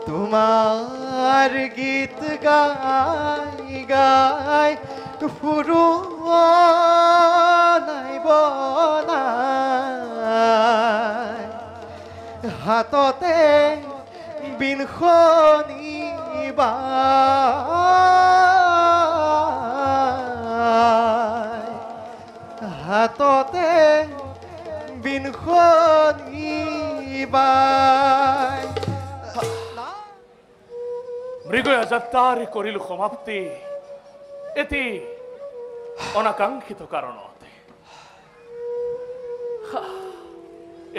তোমার গীত গাই গাই ফুরু নাই বনাই হাততে বিনখনি বাই হাততে বিনখনি বাই মৃগয়া যাত্রার করিল সমাপ্তি এটি অনাকাঙ্ক্ষিত কারণতে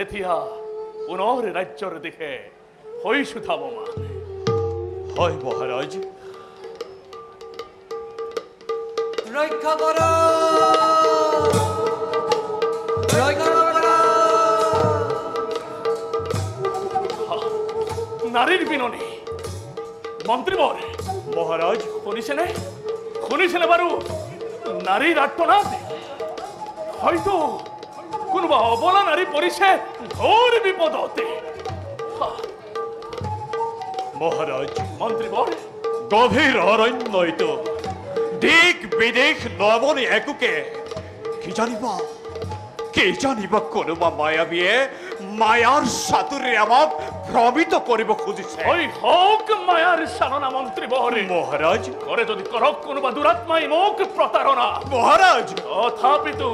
এতিয়া পুনৰ ৰাজ্যৰ দিশে হৈছো ধাৱমান হয় মহাৰাজ ৰক্ষা কৰা ৰক্ষা কৰা নাৰীৰ বিননি মন্ত্ৰীবৰ মহাৰাজ শুনিছেনে বাৰু নাৰীৰ আৰ্তনাদ হয়তো কোনোবা অবলা নারী পরিছে ঘোর বিপদতে মহারাজ মন্ত্রীবর গভীর অরণ্যইত দিক বিদেশ নমনি একুকে কি জানিবা কোনোবা মায়াবীয়ে মায়ার সাতুরে আমাক ভ্রমিত করিব খুঁজিছে ওই হোক মায়ার সাধনা মন্ত্রীবর মহারাজ করে যদি করক কোনোবা দুরাত্মাই মোক প্রতারণা মহারাজ তথাপিতো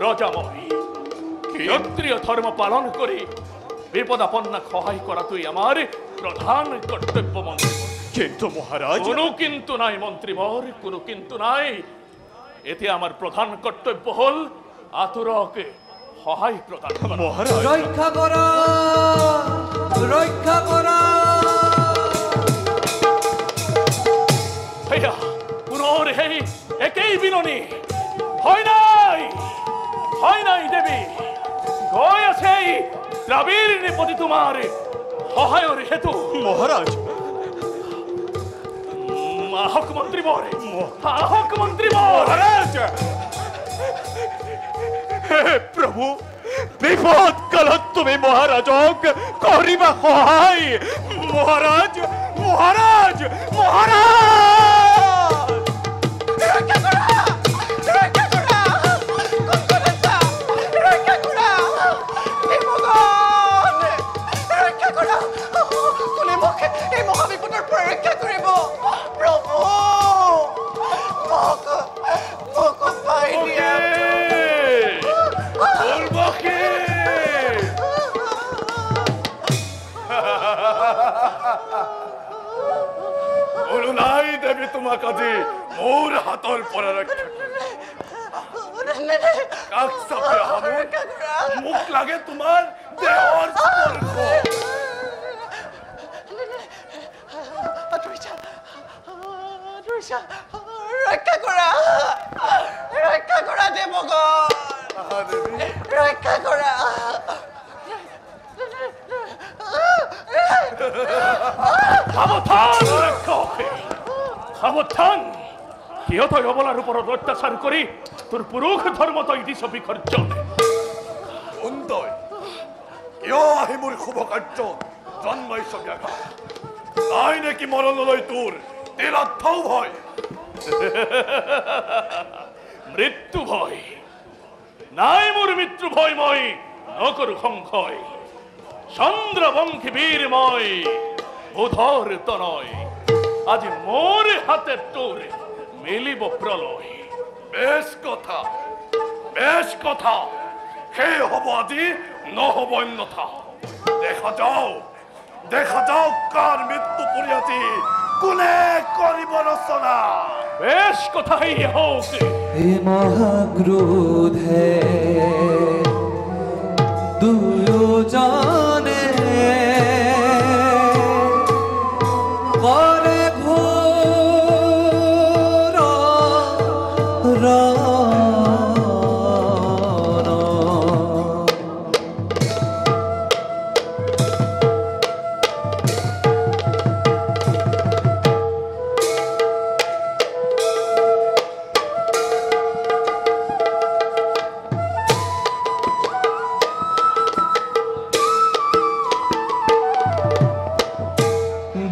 রজাময় ক্ষত্রিয় ধর্ম পালন করে বিপদাপন্না সহায় করা তুই আমার প্রধান কর্তব্য মন্ত্রী কিন্তু মহারাজ কোনো কিন্তু নাই মন্ত্রীবর কোনো কিন্তু নাই এতে আমার প্রধান কর্তব্য হল আতুরকে সহায় প্রদান করা মহারাজ ৰক্ষা কৰা ৰক্ষা কৰা ভাইয়া পুনর হেই একেই বিননি হয় নাই দেবী গয় আছে দ্রাবিড় নিপতি তোমার সহায়র হেতু মহারাজ আহক মন্ত্রী বরে মহারাজ হে প্রভু বিপদ কালত তুমি মহারাজক করিবা সহায় মহারাজ মহারাজ মহারাজ ৰক্ষা কৰা ৰক্ষা কৰা ৰক্ষা কৰা এই ভগৱান ৰক্ষা কৰা কোনে মোক এই মহাবিপদৰ পৰা ৰক্ষা কৰিব প্ৰভু মোক পাই দিয়া নাই দেবী তোমাক আজি মোৰ হাতৰ পৰা ৰক্ষা কাক চাপে মোক লাগে তোমাৰ দেহৰ স্পৰ্শ ৰক্ষা কৰা দেৱগণ ৰক্ষা কৰা সাৱধান সিহঁতই অবলাৰ ওপৰত অত্যাচাৰ কৰি তোৰ পুৰুষ ধৰ্ম তই দিছ বিসৰ্জন সুন্দৰ কিয় আহি মোৰ শুভ কাৰ্য জন্মাইছ ব্যাঘাত নাই নেকি মৰণলৈ তোৰ তিৰাত্থাও ভয় মৃত্যু ভয় নাই মোৰ মৃত্যু ভয় মই নকৰো সংশয় চন্দ্ৰবংশী বীৰ মই বোধৰ তনয় আজি মোৰ হাতে তোৰ মিলিব প্ৰলয় বেশ কথা সেই হব আজি নহব অন্যথা দেখা যাও কাৰ মৃত্যু পৰিয়াতি কোনে কৰিব ৰচনা বেশ কথাই হোক हे महाक्रोधे दुयोजने करे घोर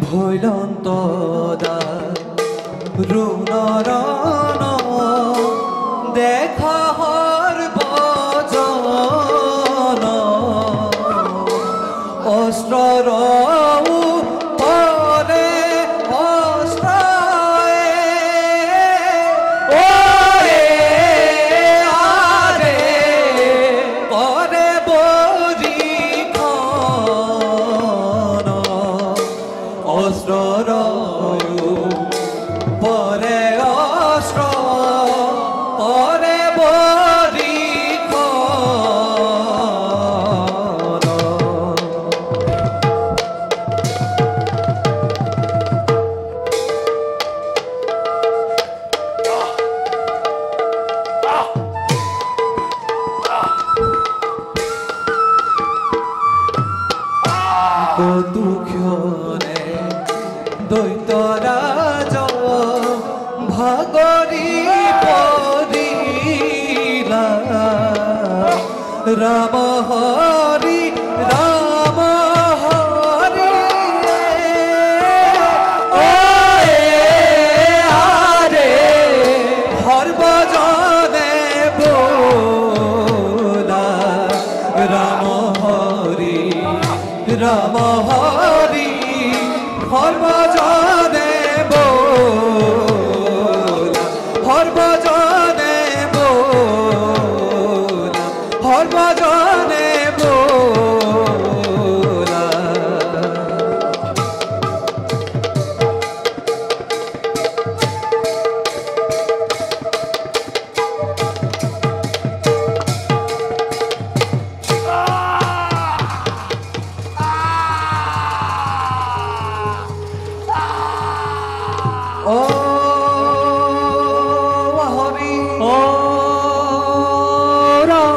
ভৈলন্ত রুণরণ দেখা হর বজন অস্ত্র পরে কতুক্ষণে দৈত্যরাজ ভাগরি পড়িলা রাম হরি রাম হরি আরে হরভজনে বোলা রাম হরি রাম হরি হরভজনে বোলা হরভজনে বোলা হরভজনে বোলা ও হরি ও রাম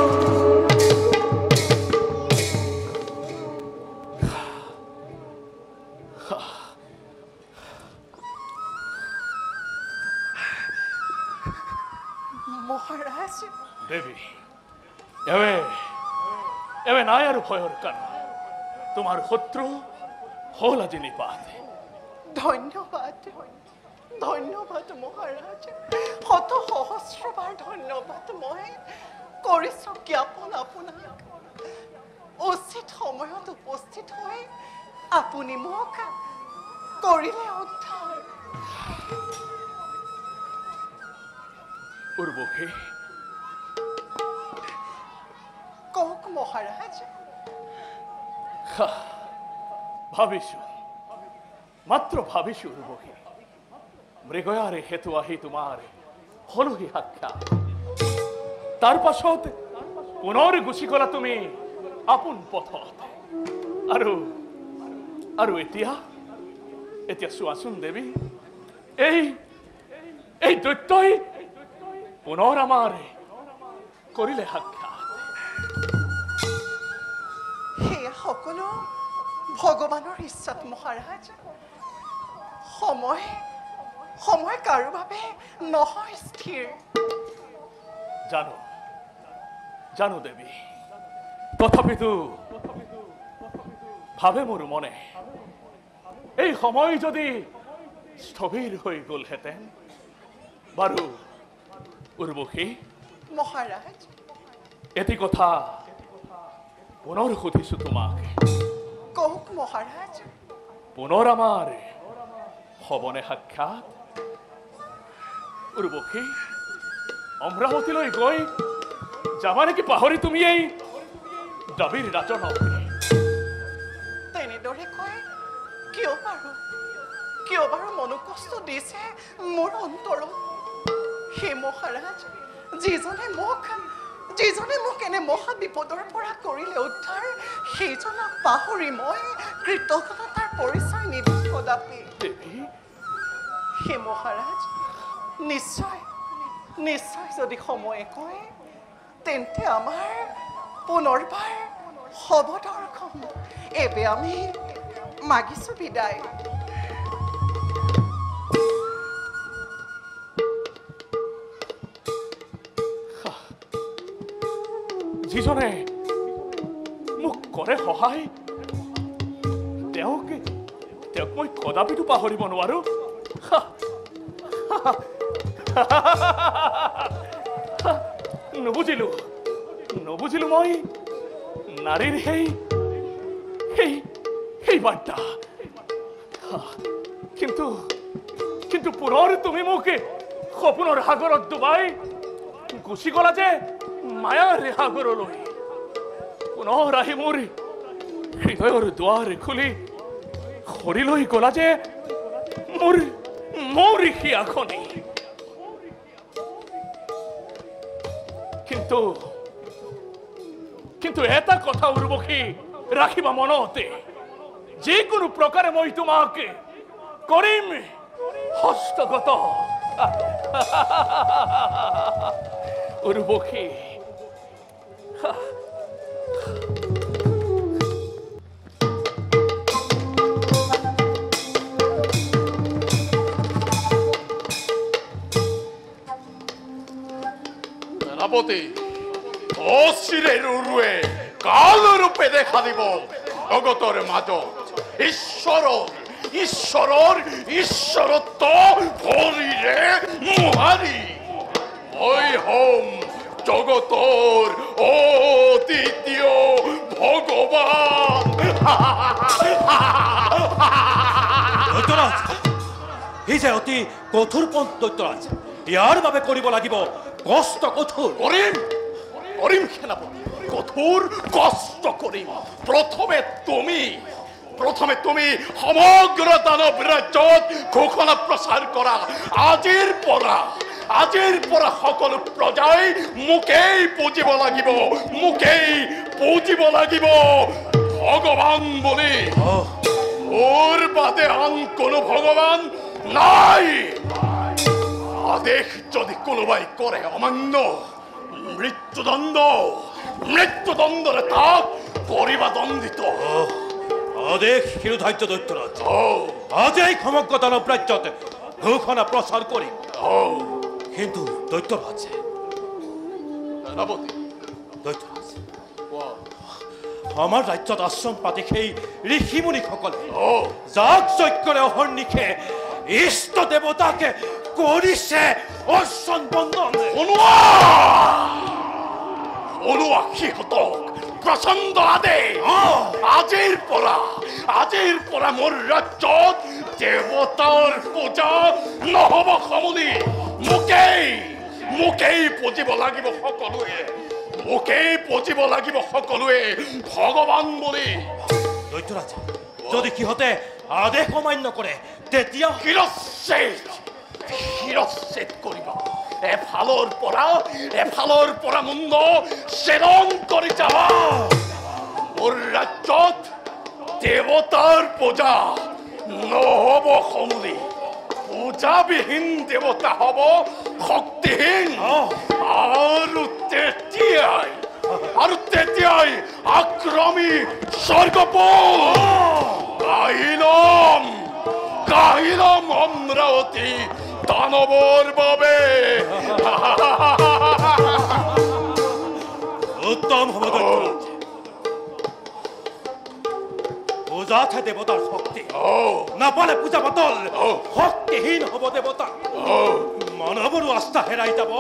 মহারাজ দেবী এবে এবে নাই আর ভয়র কারণ তোমার শত্রু হল আজি নিপাত ধন্যবাদ ধন্যবাদ মহারাজ শত সহস্ৰবাৰ ধন্যবাদ মই কৰিছো জ্ঞাপন আপোনাক উচিত সময়ত উপস্থিত হৈ আপুনি মোক কৰিলে উদ্ধাৰ উৰ্বশী কওক মহাৰাজ ভাবিছো মাত্ৰ ভাবিছো উৰ্বশী মৃগয়াৰে হেতু আহি তোমাৰ হলহি সাক্ষাৎ তাৰ পাছত পুনৰ গুচি গলা তুমি আপোন পথত আৰু আৰু এতিয়া এতিয়া চোৱাচোন দেৱী এই দৈত্যই পুনৰ আমাৰ কৰিলে সাক্ষাৎ সেয়া সকলো ভগৱানৰ ইচ্ছাত মহাৰাজ সময় কাৰো বাবে নহয় স্থিৰ জানো জানো দেৱী তথাপিতো ভাবে মোৰ মনে এই সময় যদি স্থবিৰ হৈ গ'লহেঁতেন বাৰু উৰ্বশী মহাৰাজ এটি কথা পুনৰ সুধিছো তোমাক কওক মহাৰাজ পুনৰ আমাৰ হবনে সাক্ষাৎ উৰ্বশী অমৰাৱতীলৈ গৈ যাবা নেকি পাহৰি তুমি এই দাবীৰ ৰাজনক তেনেদৰে কয় কিয় বাৰু মনোকষ্ট দিছে মোৰ অন্তৰত হে মহাৰাজ যিজনে মোক এনে মহা বিপদৰ পৰা কৰিলে উদ্ধাৰ সেইজনক পাহৰি মই কৃতজ্ঞতাৰ পৰিচয় নিদিওঁ কদাপি দেৱী হে মহাৰাজ নিশ্চয় যদি সময়ে কয় তেন্তে আমাৰ পুনৰবাৰ হ'ব দৰ্শন এবে আমি মাগিছো বিদায় যিজনে মোক কৰে সহায় তেওঁক মই কদাপিতো পাহৰিব নোৱাৰো নুবুজিলো মই নাৰীৰ সেই বাৰ্তা কিন্তু পুনৰ তুমি মোক সপোনৰ সাগৰত ডুবাই গুচি গলা যে মায়াৰ সাগৰলৈ পুনৰ আহি মোৰ হৃদয়ৰ দুৱাৰ খুলি খৰিলৈ গলা যে মোৰ হিয়াখনি কিন্তু এটা কথা উৰ্বশী ৰাখিবা মনতে যিকোনো প্ৰকাৰে মই তোমাক কৰিম হস্তগত উৰ্বশী সেনাপতি অচিৰেৰ উৰুৱে কাল ৰূপে দেখা দিব জগতৰ মাজত ঈশ্বৰত্ব ভৰিৰে মোহাৰি মই হম জগতৰ অদ্বিতীয় ভগৱান দৈত্যৰাজ ই যে অতি কঠোৰ পন্থ দৈত্যৰাজ ইয়াৰ বাবে কৰিব লাগিব কষ্ট কঠোৰ কৰিম সেনাপতি কঠোৰ কষ্ট কৰিম প্ৰথমে তুমি সমগ্ৰ দানৱ ৰাজ্যত ঘোষণা প্ৰচাৰ কৰা আজিৰ পৰা সকলো প্ৰজাই মোকেই পুজিব লাগিব ভগৱান বুলি মোৰ বাদে আন কোনো ভগৱান নাই আদেশ যদি কোনোবাই কৰে অমান্য মৃত্যুদণ্ডৰে তাক কৰিবা দণ্ডিত আদেশ শিৰোধাৰ্য দৈত্যৰাজ আজিই সমগ্ৰ দানৱ ৰাজ্যত ঘোষণা প্ৰচাৰ কৰিম কিন্তু দৈত্যৰাজ আমাৰ ৰাজ্যত আশ্ৰম পাতি সেই ঋষিমুনিসকলে যাক যজ্ঞৰে অহৰ্নিশে ইষ্ট দেৱতাকে কৰিছে অৰ্চন বন্দন অনুৱা সিহঁতক প্ৰচণ্ড আদেশ আজিৰ পৰা মোৰ ৰাজ্যত দেৱতাৰ পূজা নহব সমুনি মোকেই পুজিব লাগিব সকলোৱে ভগৱান বুলি দৈত্যৰাজ যদি সিহঁতে আদেশ অমান্য কৰে তেতিয়া শিৰচ্ছেদ কৰিব এফালৰ পৰা মুণ্ড ছেদন কৰি যাব মোৰ ৰাজ্যত দেৱতাৰ পূজা নহব সমুনি পূজাবিহীন দেৱতা হব শক্তিহীন আৰু তেতিয়াই আক্ৰমী স্বৰ্গপুৰ কাহিলম অমৰাৱতী দানৱৰ বাবে উত্তম হ'ব দৈত্যৰাজ পূজাতহে দেৱতাৰ শক্তি নাপালে পূজা পাতল শক্তিহীন হ'ব দেৱতা মানৱৰো আস্থা হেৰাই যাব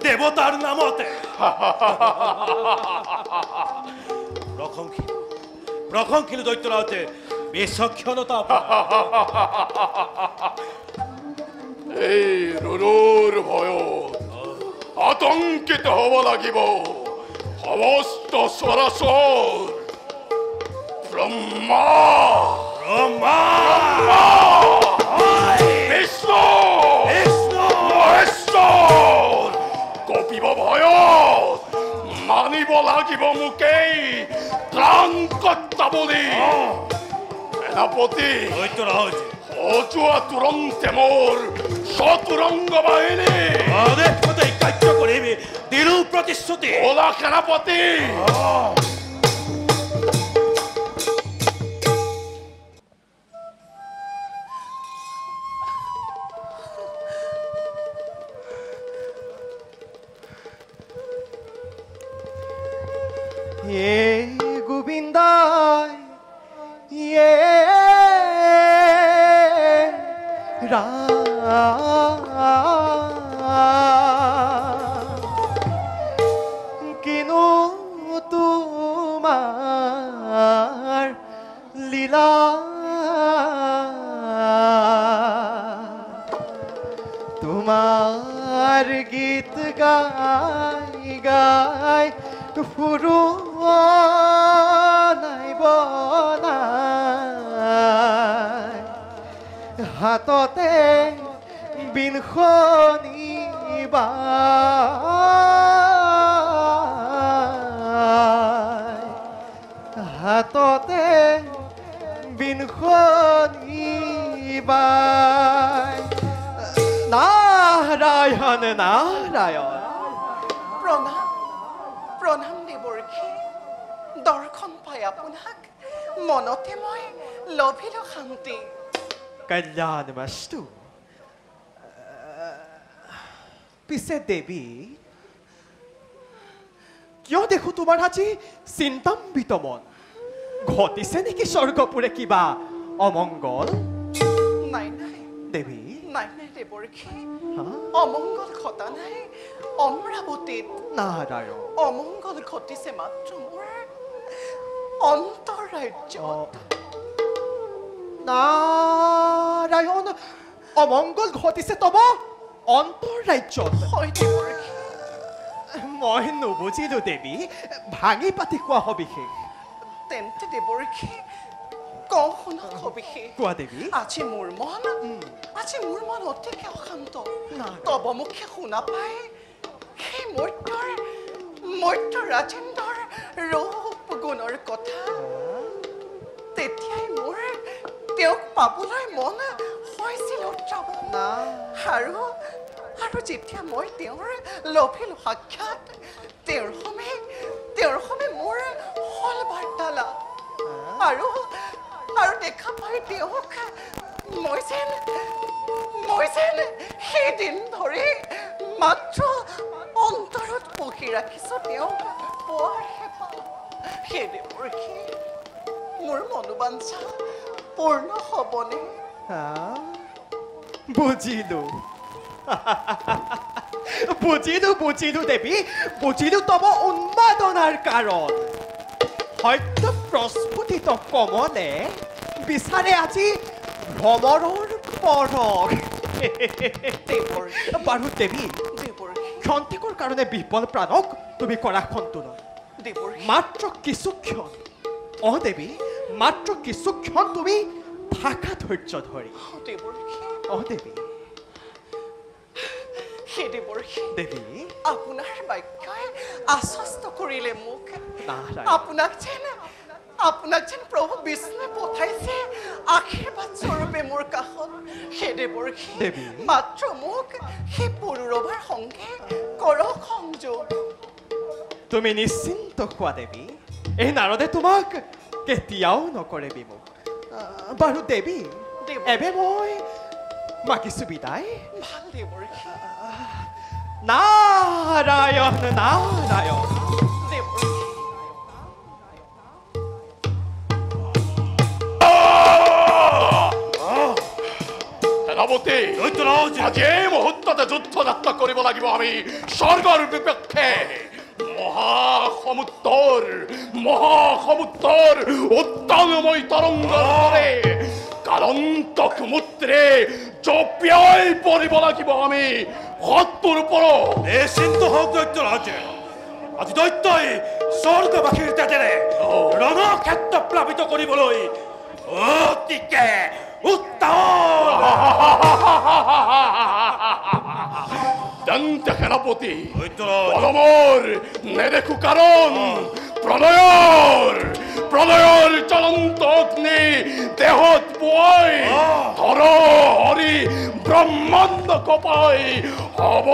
দেৱতাৰ নামতে প্ৰশংসিল দৈত্যৰাজে বিচক্ষণতা এই ৰুৰুৰ ভয়ত আতংকিত হ'ব লাগিব সমস্ত চৰাচৰ ব্ৰহ্মা বিষ্ণু মহেশ্বৰ কপিব ভয়ত মানিব লাগিব মোকেই ত্ৰাণকৰ্তা বুলি সেনাপতি দৈত্যৰাজ অজোৱা তুৰন্তে মোৰ চতুৰংগ বাহিনী আদেশ মতে কাৰ্য কৰিবি দিলো প্ৰতিশ্ৰুতি ওলা সেনাপতি গোবিন্দাই কিনো তোমাৰ লীলা তোমাৰ গীত গাই গাই নাই বনাই হাততে বিনখনি বাই হাততে বিনখনি বাই নারায়ণ নারায়ণ প্ৰণাম প্ৰণাম দেৱৰ্ষী দৰ্শন পাই আপোনাক মনতে মই লভিলো শান্তি কল্যাণমস্তু পিছে দেৱী কিয় দেখো তোমাৰ আজি চিন্তাম্বিত মন ঘটিছে নেকি স্বৰ্গপুৰে কিবা অমংগল নাই নাই দেৱী নাই নাই দেৱৰ্ষী হা? অমংগল ঘটা নাই অমৰাৱতীত নাৰায়ণ অমংগল ঘটিছে মাত্ৰ মোৰ অন্তৰাজ্যত নাৰায়ণ অমংগল ঘটিছে তব অন্তৰাজ্যত হয় দেৱৰ্ষী মই নুবুজিলো দেৱী ভাঙি পাতি কোৱা সবিশেষ তেন্তে দেৱৰ্ষী কওঁ শুনক সবিশেষ কোৱা দেৱী আজি মোৰ মন অতিকে অশান্ত নাই। তব মুখে শুনা পাই সেই মৰ্ত্য ৰাজেন্দ্ৰৰ ৰূপ গুণৰ কথা তেতিয়াই মোৰ তেওঁক পাবলৈ মন হৈছিল উত্ৰাৱল আৰু যেতিয়া মই তেওঁৰ লভিলো সাক্ষাৎ তেওঁৰ সমে মোৰ হল বাৰ্তালাপ আৰু দেখা পাই তেওঁক মই যেন সেইদিন ধৰি মাত্ৰ অন্তৰত পঢ়ি ৰাখিছো তেওঁক পোৱাৰ হেঁপাহ সেই দেৱৰ্ষী মোৰ মনোবাঞ্ছা পূৰ্ণ হ'বনে বুজিলো বুজিলো দেৱী বুজিলো তব উন্মাদনাৰ কাৰণ সত্য প্ৰস্ফুটিত কমলে বিচাৰে আজি ভ্ৰমৰৰ পৰক বাৰু দেৱী ক্ষন্তেকৰ কাৰণে বিফল প্ৰাণক তুমি কৰা সন্তোলন মাত্ৰ কিছুক্ষণ দেৱী মাত্ৰ কিছুক্ষণ তুমি থাকা ধৈৰ্য ধৰি দেৱী সেই দেৱৰ্ষী দেৱী আপোনাৰ বাক্যই আশ্বস্ত কৰিলে মোক নাৰায়ণ। আপোনাক যেন প্ৰভু বিষ্ণুৱে পঠাইছে আশীৰ্বাদ স্বৰূপে মোৰ কাষত সেই দেৱৰ্ষী দেৱী। মাত্ৰ মোক সেই পুৰুৰভাৰ সংগে কৰক সংযোগ তুমি নিশ্চিন্ত হোৱা দেৱী এই নাৰদে তোমাক কেতিয়াও নকৰে বিমুখ বাৰু দেৱী এবে মই মাগিছো বিদায় ভাল দেৱৰ্ষী নাৰায়ণ নাৰায়ণ দেৱৰ্ষী সেনাপতি দৈত্যৰাজ আজি এই মুহূৰ্ততে যুদ্ধ যাত্ৰা কৰিব লাগিব আমি স্বৰ্গৰ বিপক্ষে মহাসমুদ্ৰৰ উত্তালময় তৰংগৰে কালন্তক মুদ্ৰে জপিয়াই পৰিব লাগিব আমি শত্ৰুৰ ওপৰত নিশ্চিন্ত হওক দৈত্যৰাজ আজি দৈত্যই স্বৰ্গবাসীৰ তেজেৰে ৰণক্ষেত্ৰ প্লাবিত কৰিবলৈ অতিকে উত্তাল তেন্তে সেনাপতি দৈত্যৰাজ পলমৰ নেদেখো কাৰণ প্ৰণয়ৰ জ্বলন্ত অগ্নি দেহত পোৱাই ধৰ হৰি ব্ৰহ্মাণ্ড কপাই হ'ব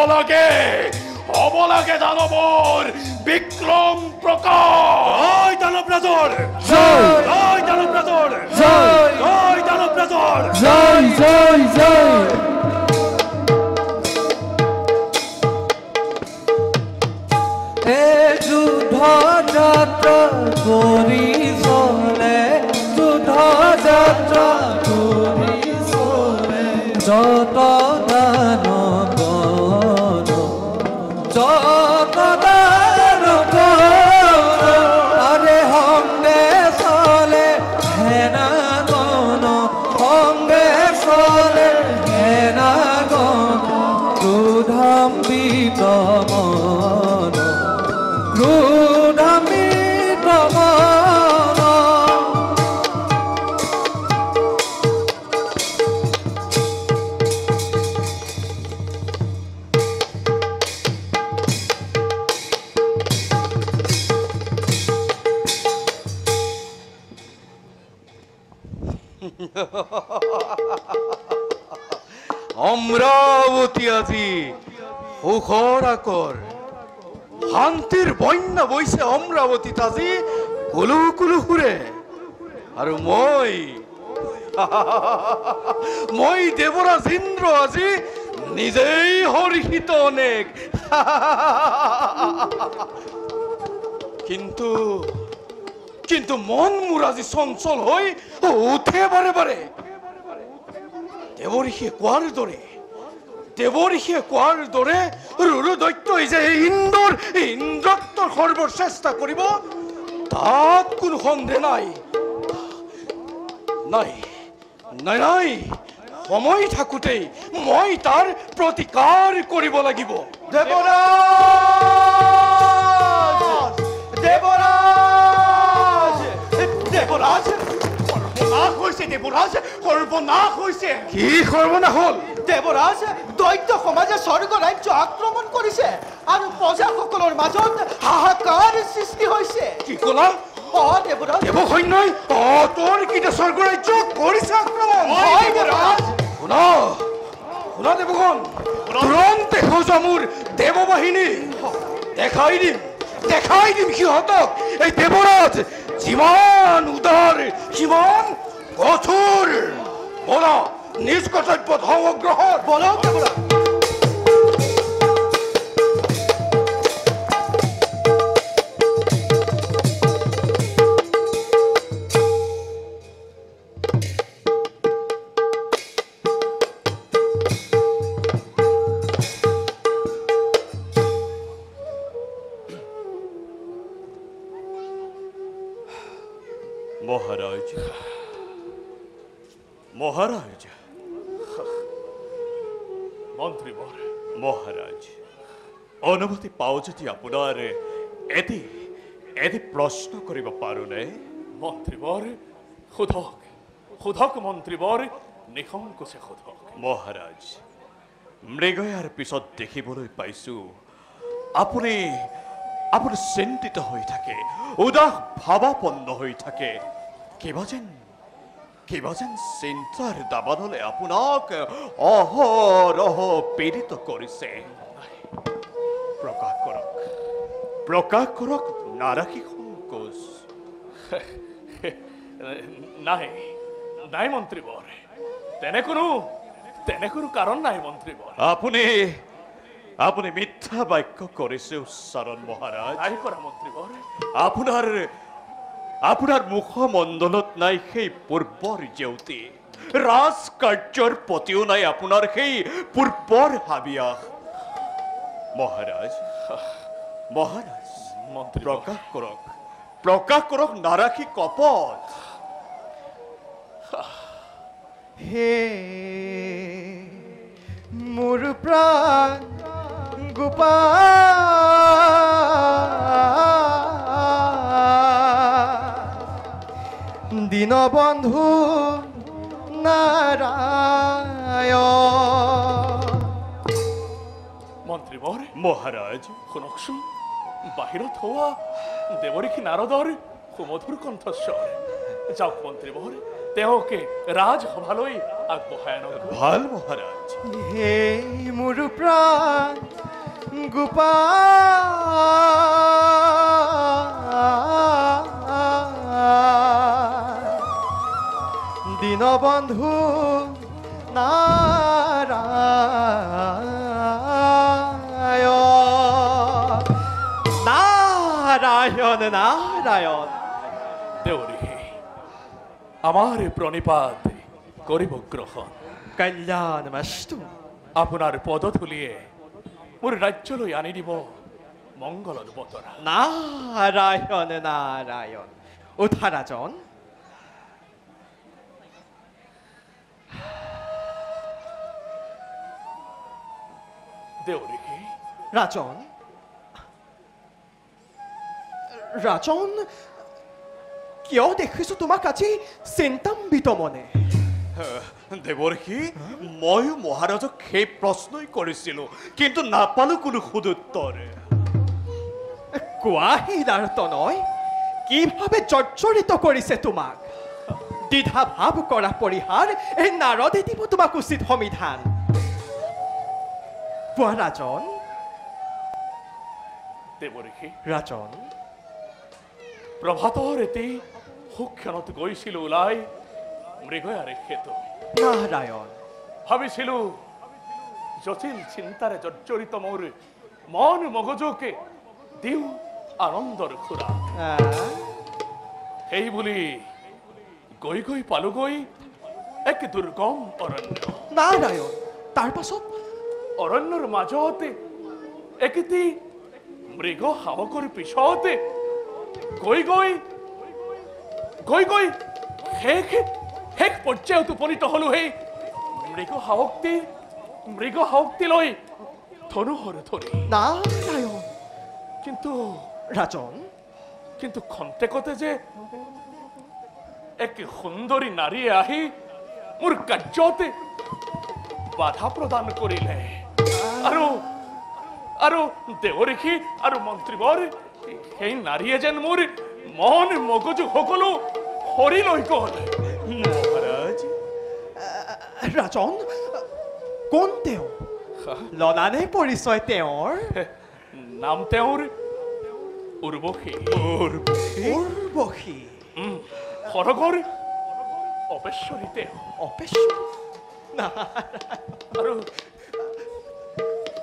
লাগে দানৱৰ বিক্ৰম প্ৰকাশ দানৱৰাজৰ জয় দানৱৰাজৰ জয় দানৱৰাজৰ যুদ্ধ যাত্ৰা কৰি চলে যুদ্ধ যাত্ৰা কৰি চলে যত দান গণ যত দান গণ আৰে সঙ্গে চলে হেনা গণ সঙ্গে চলে হেনা গণ ক্ৰোধাম্বিত মন ক্ৰোধাম্বিত মন অমৰাবতী আজি সুখৰ আকৰ শান্তিৰ বন্যা বৈছে অমৰাৱতীত আজি কুলু কুলু সুৰে আৰু মই দেৱৰাজ ইন্দ্ৰ আজি নিজেই হৰ্ষিত অনেক কিন্তু মন মোৰ আজি চঞ্চল হৈ উঠে বাৰে বাৰে দেৱঋষিয়ে কোৱাৰ দৰে ৰুৰু দৈত্যই যে ইন্দ্ৰত্বৰ সৰ্বৰ চেষ্টা কৰিব তাত কোনো সন্দেহ নাই সময় থাকোঁতেই মই তাৰ প্ৰতিকাৰ কৰিব লাগিব দেৱৰাজ সৰ্বনাশ হৈছে কি সৰ্বনাশ হ'ল দেৱৰাজ দৈত্য সমাজে স্বৰ্গ ৰাজ্য আক্ৰমণ কৰিছে আৰু প্ৰজাসকলৰ মাজত হাহাকাৰ সৃষ্টি হৈছে কি ক'লা দেৱৰাজ দেৱসৈন্যই তোৰ কিটা স্বৰ্গ ৰাজ্য কৰিছে আক্ৰমণ দেৱৰাজ শুনা দেৱগণ তুৰন্তে সজা মোৰ দেৱবাহিনী দেখাই দিম সিহঁতক এই দেৱৰাজ যিমান উদাৰ সিমান কঠোৰ বলা নিজ কৰ্তব্য অগ্ৰসৰ বলক দেৱৰাজ মহাৰাজ মন্ত্ৰীবৰ মহাৰাজ অনুমতি পাও যদি আপোনাৰ এটি প্ৰশ্ন কৰিব পাৰোনে মন্ত্ৰীবৰ সোধক মন্ত্ৰীবৰ নিসংকোচে সোধক মহাৰাজ মৃগয়াৰ পিছত দেখিবলৈ পাইছো আপুনি চিন্তিত হৈ থাকে উদাস ভাৱাপন্ন হৈ থাকে কিবা যেন চিন্তাৰ দাবানলে আপোনাক অহৰহ পীড়িত কৰিছে প্ৰকাশ কৰক নাৰাখি সংকোচ নাই মন্ত্ৰীবৰ তেনে কোনো কাৰণ নাই মন্ত্ৰীবৰ আপুনি মিথ্যা বাক্য কৰিছে উচ্চাৰণ মহাৰাজ নাই কৰা মন্ত্ৰীবৰ আপোনাৰ মুখমণ্ডলত নাই সেই পূৰ্বৰ জেউতি ৰাজকাৰ্যৰ প্ৰতিও নাই আপোনাৰ সেই পূৰ্বৰ হাবিয়াস মহাৰাজ প্ৰকাশ কৰক নাৰাখি কপট হে মোৰ প্ৰাণ গোপাল দীনবন্ধু নাৰায়ণ মন্ত্ৰীবৰ মহাৰাজ শুনকচোন বাহিৰত হোৱা দেৱঋষি নাৰদৰ সুমধুৰ কণ্ঠস্বৰ যাওক মন্ত্ৰীবৰ তেওঁকে ৰাজসভালৈ আগবঢ়াই আনক ভাল মহাৰাজ হে মোৰ প্ৰাণ গোপাল দীনবন্ধু নাৰায়ণ দেৱঋষি আমাৰ প্ৰণিপাত কৰিব গ্ৰহণ কল্যাণমস্তু। আপোনাৰ পদধূলিয়ে মোৰ ৰাজ্যলৈ আনি দিব মংগলৰ বতৰা। নাৰায়ণ নাৰায়ণ। উঠা ৰাজন। দেউৰীকে ৰাজন, ৰাজন, কিয় দেখিছো তোমাক আজি চিন্তাম্বিত মনে? দেৱৰ্ষি, ময়ো মহাৰাজক সেই প্ৰশ্নই কৰিছিলো, কিন্তু নাপালো কোনো সুদুত্তৰ। কোৱাহি তনয়, কিভাৱে জৰ্জৰিত কৰিছে তোমাক? দ্বিধা ভাৱ কৰা পৰিহাৰ এই নাৰদে দিব তোমাক উচিত সমিধান। পোৱা ৰাজন। দেৱৰীকে ৰাজন, প্ৰভাতৰ এটি সুক্ষণত গৈছিলো ওলাই মৃগয়াৰে খেতো। নাৰায়ণ। ভাবিছিলো জটিল চিন্তাৰে জৰ্জৰিত মোৰ মন মগজুকে দিও আনন্দৰ খুৰা। সেই বুলি গৈ গৈ পালোগৈ এক দুৰ্গম অৰণ্য। নাৰায়ণ, তাৰ পাছত? অৰণ্যৰ মাজতে একেটি মৃগ শাৱকৰ পিছতে গৈ গৈ গৈ গৈ শেষ শেষ পৰ্যায়ত উপনীত হলো। সেই মৃগ শাৱকটিলৈ ধনুহৰ ধৰি। নাৰায়ণ। কিন্তু ৰাজন, কিন্তু খন্তেকতে যে এক সুন্দৰী নাৰীয়ে আহি মোৰ কাৰ্যতে বাধা প্ৰদান কৰিলে। আৰু আৰু দেৱৰীষি আৰু মন্ত্ৰীবৰ সেই নাৰীয়ে যেন মোৰ মন মগজু সকলো হৰি লৈ গল। মহাৰাজ, ৰাজন, কোন তেওঁ? লনানে পৰিচয় তেওঁৰ? নাম তেওঁৰ উৰ্বশী। উৰ্বশী। সৰগৰ অপেশ্বৰী তেওঁ। অপেশ্বৰী? আৰু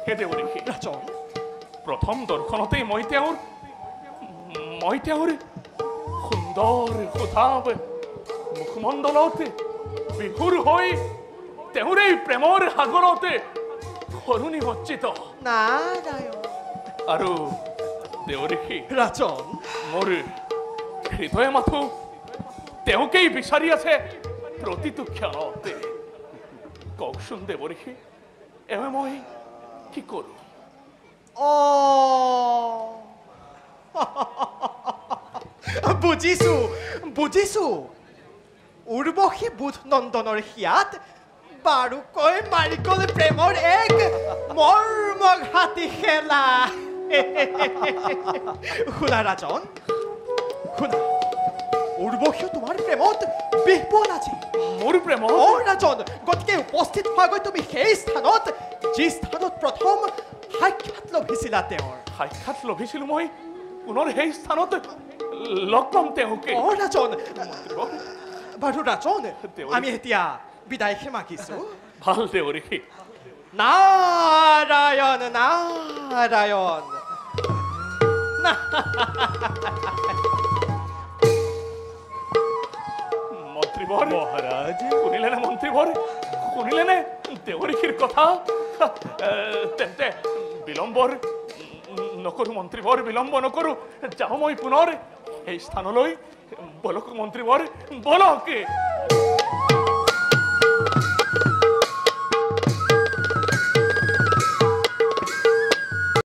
হে দেৱৰীষি, ৰাজন, প্ৰথম দৰ্শনতেই মই তেওঁৰ সুন্দৰ সুধাব মুখমণ্ডলতে বিভোৰ হৈ তেওঁৰ এই প্ৰেমৰ সাগৰতে সৰুনিমজ্জিত। নাৰায়ণ। আৰু দেৱৰীষি, ৰাজন, মোৰ হৃদয়ে মাথো তেওঁকেই বিচাৰি আছে প্ৰতিটো ক্ষণতে। কওকচোন দেৱৰীষি, এৱে মই কি কৰো? বুজিছো বুজিছো। উৰ্বশী বুধ নন্দনৰ হিয়াত বাৰুকৈ মাৰি গল প্ৰেমৰ এক মৰ্মঘাতী খেলা। শুনা ৰাজন, শুনা, উৰ্বশী তোমাৰ প্ৰেমত বিহ্বল আজি। মোৰ প্ৰেমত? ৰাজন, গতিকে উপস্থিত হোৱাগৈ তুমি সেই স্থানত, যি স্থানত প্ৰথম সাক্ষাৎ লভিছিলা তেওঁৰ। সাক্ষাৎ লভিছিলো মই পুনৰ সেই স্থানত লগ পাম তেওঁকে। ৰাজন, বাৰু ৰাজন, আমি এতিয়া বিদায়হে মাগিছো। ভাল দেৱৰীষি। নাৰায়ণ নাৰায়ণ। মন্ত্ৰীবৰ, মহাৰাজ, শুনিলেনে মন্ত্ৰীবৰ? শুনিলেনে দেৱৰীষিৰ কথা? তেন্তে বিলম্বৰ নকৰো মন্ত্ৰীবৰ, বিলম্ব নকৰো। যাওঁ মই পুনৰ সেই স্থানলৈ। বলক মন্ত্ৰীবৰ, বলক।